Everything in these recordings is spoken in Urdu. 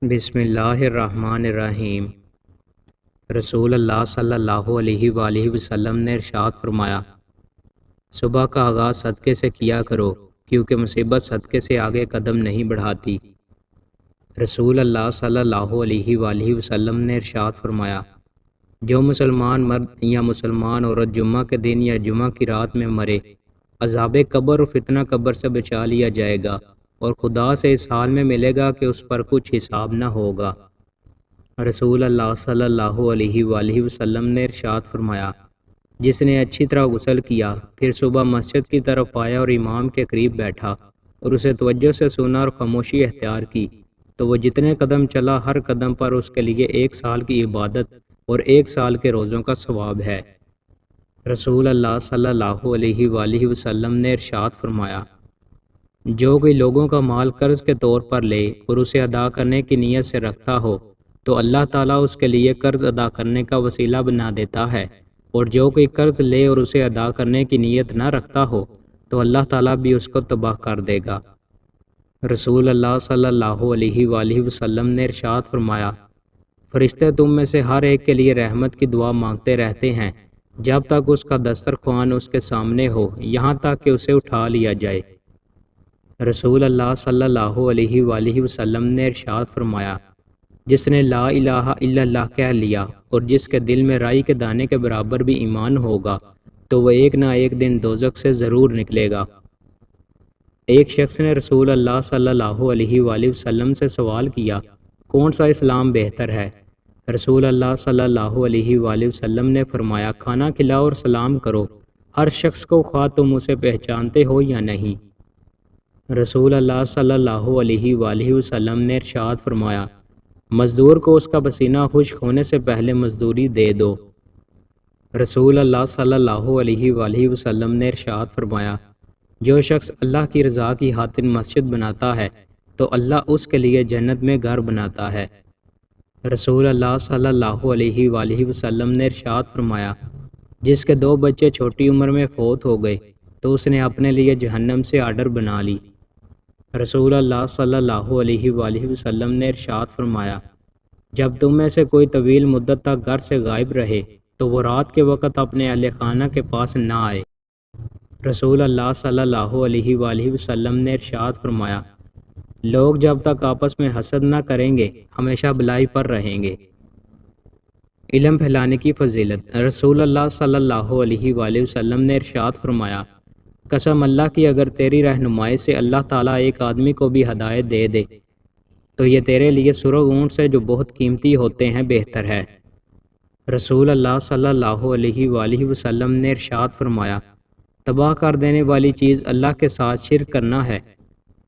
بسم اللہ الرحمن الرحیم۔ رسول اللہ صلی اللہ علیہ وآلہ وسلم نے ارشاد فرمایا، صبح کا آغاز صدقے سے کیا کرو کیونکہ مصیبت صدقے سے آگے قدم نہیں بڑھاتی۔ رسول اللہ صلی اللہ علیہ وآلہ وسلم نے ارشاد فرمایا، جو مسلمان مرد یا مسلمان عورت جمعہ کے دن یا جمعہ کی رات میں مرے، عذاب قبر اور فتنہ قبر سے بچا لیا جائے گا اور خدا سے اس حال میں ملے گا کہ اس پر کچھ حساب نہ ہوگا۔ رسول اللہ صلی اللہ علیہ وآلہ وسلم نے ارشاد فرمایا، جس نے اچھی طرح غسل کیا پھر صبح مسجد کی طرف آیا اور امام کے قریب بیٹھا اور اسے توجہ سے سنا اور خاموشی اختیار کی تو وہ جتنے قدم چلا ہر قدم پر اس کے لیے 1 سال کی عبادت اور 1 سال کے روزوں کا ثواب ہے۔ رسول اللہ صلی اللہ علیہ وآلہ وسلم نے ارشاد فرمایا، جو کوئی لوگوں کا مال قرض کے طور پر لے اور اسے ادا کرنے کی نیت سے رکھتا ہو تو اللہ تعالیٰ اس کے لیے قرض ادا کرنے کا وسیلہ بنا دیتا ہے، اور جو کوئی قرض لے اور اسے ادا کرنے کی نیت نہ رکھتا ہو تو اللہ تعالیٰ بھی اس کو تباہ کر دے گا۔ رسول اللہ صلی اللہ علیہ وآلہ وسلم نے ارشاد فرمایا، فرشتے تم میں سے ہر ایک کے لیے رحمت کی دعا مانگتے رہتے ہیں جب تک اس کا دسترخوان اس کے سامنے ہو، یہاں تک کہ اسے اٹھا لیا جائے۔ رسول اللہ صلی اللہ علیہ وآلہ وسلم نے ارشاد فرمایا، جس نے لا الہ الا اللہ کہہ لیا اور جس کے دل میں رائی کے دانے کے برابر بھی ایمان ہوگا تو وہ ایک نہ ایک دن دوزخ سے ضرور نکلے گا۔ ایک شخص نے رسول اللہ صلی اللہ علیہ وآلہ وسلم سے سوال کیا، کون سا اسلام بہتر ہے؟ رسول اللہ صلی اللہ علیہ وآلہ وسلم نے فرمایا، کھانا کھلاؤ اور سلام کرو ہر شخص کو، خواہ تم اسے پہچانتے ہو یا نہیں۔ رسول اللہ صلی اللہ علیہ وآلہ وسلم نے ارشاد فرمایا، مزدور کو اس کا پسینہ خشک ہونے سے پہلے مزدوری دے دو۔ رسول اللہ صلی اللہ علیہ وآلہ وسلم نے ارشاد فرمایا، جو شخص اللہ کی رضا کی خاطر مسجد بناتا ہے تو اللہ اس کے لیے جنت میں گھر بناتا ہے۔ رسول اللہ صلی اللہ علیہ وآلہ وسلم نے ارشاد فرمایا، جس کے 2 بچے چھوٹی عمر میں فوت ہو گئے تو اس نے اپنے لیے جہنم سے آرڈر بنا لی۔ رسول اللہ صلی اللہ علیہ وآلہ وسلم نے ارشاد فرمایا، جب تم میں سے کوئی طویل مدت تک گھر سے غائب رہے تو وہ رات کے وقت اپنے اہل خانہ کے پاس نہ آئے۔ رسول اللہ صلی اللہ علیہ وآلہ وسلم نے ارشاد فرمایا، لوگ جب تک آپس میں حسد نہ کریں گے ہمیشہ بلائی پر رہیں گے۔ علم پھیلانے کی فضیلت۔ رسول اللہ صلی اللہ علیہ وآلہ وسلم نے ارشاد فرمایا، قسم اللہ کی اگر تیری رہنمائی سے اللہ تعالیٰ ایک آدمی کو بھی ہدایت دے دے تو یہ تیرے لیے سرخ اونٹ سے جو بہت قیمتی ہوتے ہیں بہتر ہے۔ رسول اللہ صلی اللہ علیہ وآلہ وسلم نے ارشاد فرمایا، تباہ کر دینے والی چیز اللہ کے ساتھ شرک کرنا ہے،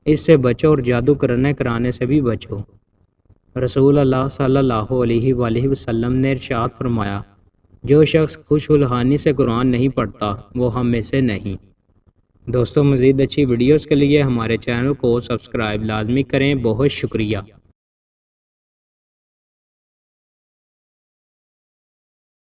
اس سے بچو اور جادو کرانے سے بھی بچو۔ رسول اللہ صلی اللہ علیہ وآلہ وسلم نے ارشاد فرمایا، جو شخص خوش الحانی سے قرآن نہیں پڑھتا وہ ہم میں سے نہیں۔ دوستو، مزید اچھی ویڈیوز کے لیے ہمارے چینل کو سبسکرائب لازمی کریں۔ بہت شکریہ۔